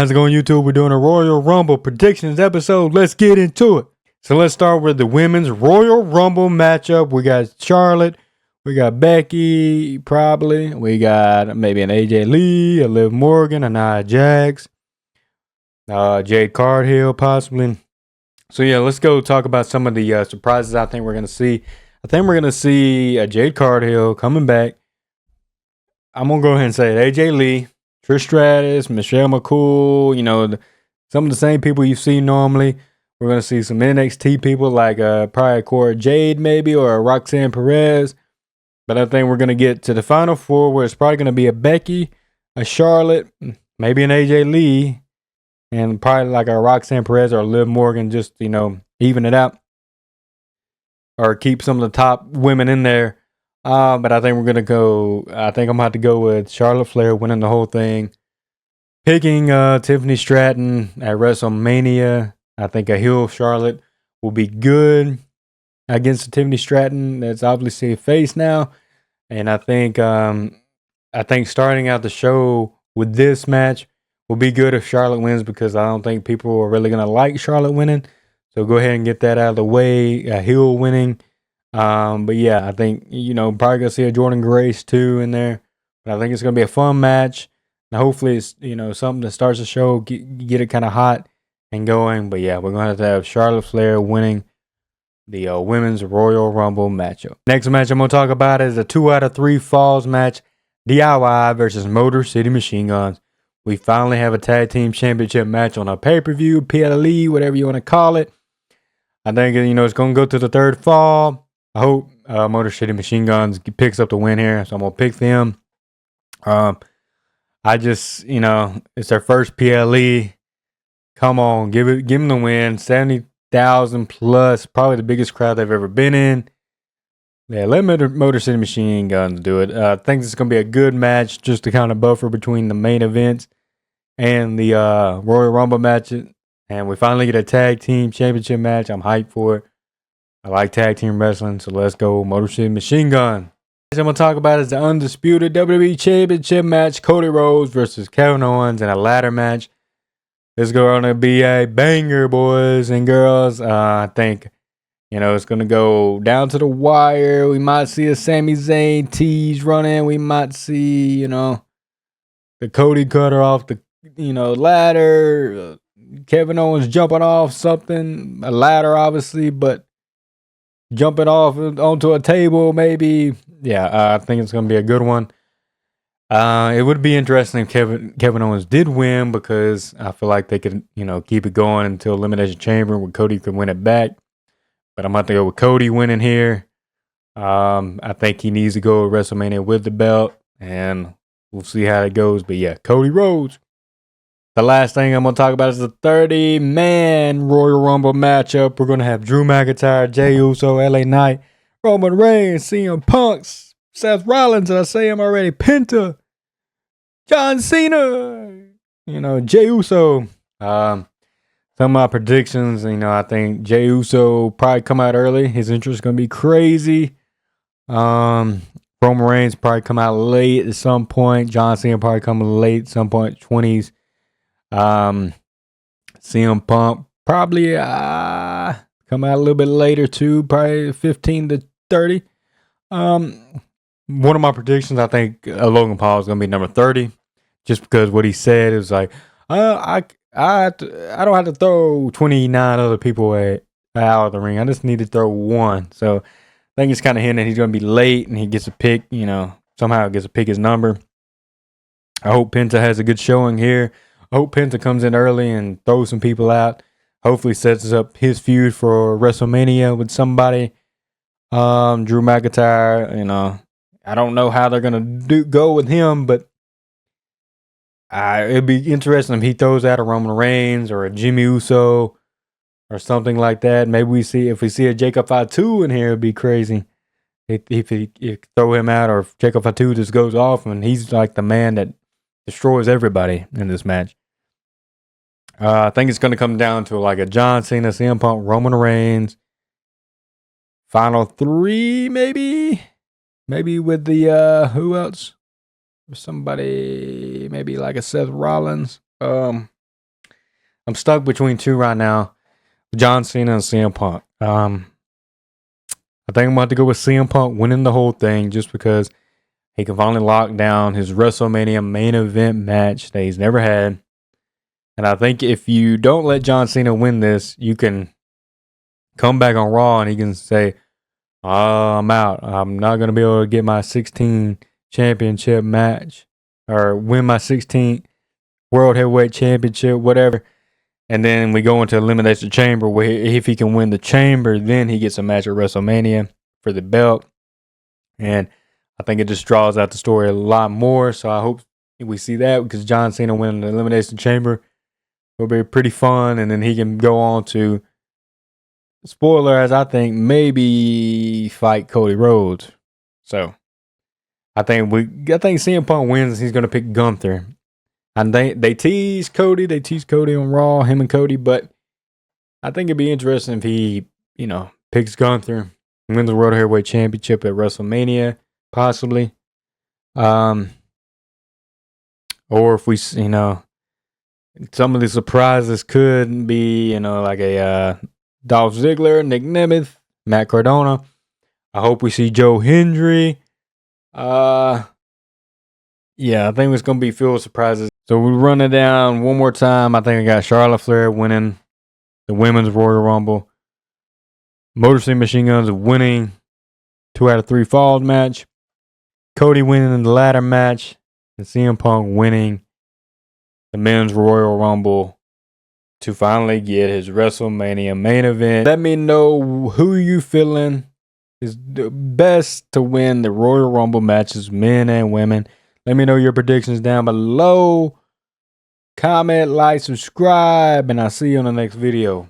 How's it going, YouTube? We're doing a Royal Rumble predictions episode. Let's get into it. So let's start with the women's Royal Rumble matchup. We got Charlotte. We got Becky, probably. We got maybe an AJ Lee, a Liv Morgan, a Nia Jax, Jade Cargill, possibly. So yeah, let's go talk about some of the surprises I think we're going to see. I think we're going to see Jade Cargill coming back. I'm going to go ahead and say it. AJ Lee, Trish Stratus, Michelle McCool, some of the same people you see normally. We're going to see some NXT people like probably Cora Jade maybe, or Roxanne Perez. But I think we're going to get to the final four where it's probably going to be a Becky, a Charlotte, maybe an AJ Lee, and probably like a Roxanne Perez or a Liv Morgan, just, even it out. Or keep some of the top women in there. But I think I'm going to have to go with Charlotte Flair winning the whole thing. Picking Tiffany Stratton at WrestleMania. I think a heel Charlotte will be good against Tiffany Stratton. That's obviously a face now. And I think starting out the show with this match will be good if Charlotte wins, because I don't think people are really going to like Charlotte winning. So go ahead and get that out of the way. A heel winning. But yeah, I think, probably going to see a Jordan Grace too in there. But I think it's going to be a fun match. Now, hopefully it's, something that starts the show, get it kind of hot and going. But yeah, we're going to have Charlotte Flair winning the Women's Royal Rumble matchup. Next match I'm going to talk about is a 2 out of 3 falls match. DIY versus Motor City Machine Guns. We finally have a tag team championship match on a pay-per-view, PLE, whatever you want to call it. I think, it's going to go to the third fall. I hope Motor City Machine Guns picks up the win here, so I'm going to pick them. I just, it's their first PLE. Come on, give them the win. 70,000 plus, probably the biggest crowd they've ever been in. Yeah, let Motor City Machine Guns do it. I think it's going to be a good match, just to kind of buffer between the main events and the Royal Rumble matches. And we finally get a tag team championship match. I'm hyped for it. I like tag team wrestling, so let's go Motor City Machine Gun. Next I'm going to talk about is the undisputed WWE Championship match, Cody Rhodes versus Kevin Owens in a ladder match. This is going to be a banger, boys and girls. I think, it's going to go down to the wire. We might see a Sami Zayn tease running. We might see, the Cody cutter off the, ladder. Kevin Owens jumping off something, a ladder obviously, but jumping off onto a table, maybe. Yeah, I think it's going to be a good one. It would be interesting if Kevin Owens did win, because I feel like they could, keep it going until Elimination Chamber where Cody could win it back. But I'm about to go with Cody winning here. I think he needs to go to WrestleMania with the belt, and we'll see how it goes. But yeah, Cody Rhodes. The last thing I'm going to talk about is the 30-man Royal Rumble matchup. We're going to have Drew McIntyre, Jey Uso, LA Knight, Roman Reigns, CM Punk, Seth Rollins, and I say him already, Penta, John Cena, Jey Uso. Some of my predictions, I think Jey Uso probably come out early. His interest is going to be crazy. Roman Reigns probably come out late at some point. John Cena probably come late at some point, 20s. CM Punk probably come out a little bit later too, probably 15 to 30. One of my predictions, I think Logan Paul is going to be number 30, just because what he said is like, I don't have to throw 29 other people out of the ring. I just need to throw one. So I think it's kind of hinting that he's going to be late and he gets a pick, somehow gets to pick his number. I hope Penta has a good showing here. I hope Penta comes in early and throws some people out. Hopefully sets up his feud for WrestleMania with somebody. Drew McIntyre, I don't know how they're going to go with him, but it'd be interesting if he throws out a Roman Reigns or a Jimmy Uso or something like that. Maybe if we see a Jacob Fatu in here, it'd be crazy. If he throw him out, or if Jacob Fatu just goes off and he's like the man that destroys everybody in this match. I think it's going to come down to like a John Cena, CM Punk, Roman Reigns. Final 3, maybe with the who else? Somebody, maybe like a Seth Rollins. I'm stuck between two right now, John Cena and CM Punk. I think I'm about to go with CM Punk winning the whole thing just because he can finally lock down his WrestleMania main event match that he's never had. And I think if you don't let John Cena win this, you can come back on Raw and he can say, I'm out. I'm not going to be able to get my 16 championship match or win my 16th World Heavyweight Championship, whatever. And then we go into Elimination Chamber where if he can win the Chamber, then he gets a match at WrestleMania for the belt. And I think it just draws out the story a lot more. So I hope we see that because John Cena winning the Elimination Chamber will be pretty fun. And then he can go on to, spoiler, as I think, maybe fight Cody Rhodes. So I think CM Punk wins. He's going to pick Gunther. And they tease Cody. They tease Cody on Raw, him and Cody. But I think it'd be interesting if he, picks Gunther, wins the World Heavyweight Championship at WrestleMania, possibly. Or if we, some of the surprises could be, like a Dolph Ziggler, Nick Nemeth, Matt Cardona. I hope we see Joe Hendry. Yeah, I think it's going to be filled with surprises. So we run it down one more time. I think I got Charlotte Flair winning the Women's Royal Rumble. Motor City Machine Guns winning 2 out of 3 falls match. Cody winning the ladder match. And CM Punk winning the Men's Royal Rumble to finally get his WrestleMania main event. Let me know who you feeling is the best to win the Royal Rumble matches, men and women. Let me know your predictions down below. Comment, like, subscribe, and I'll see you on the next video.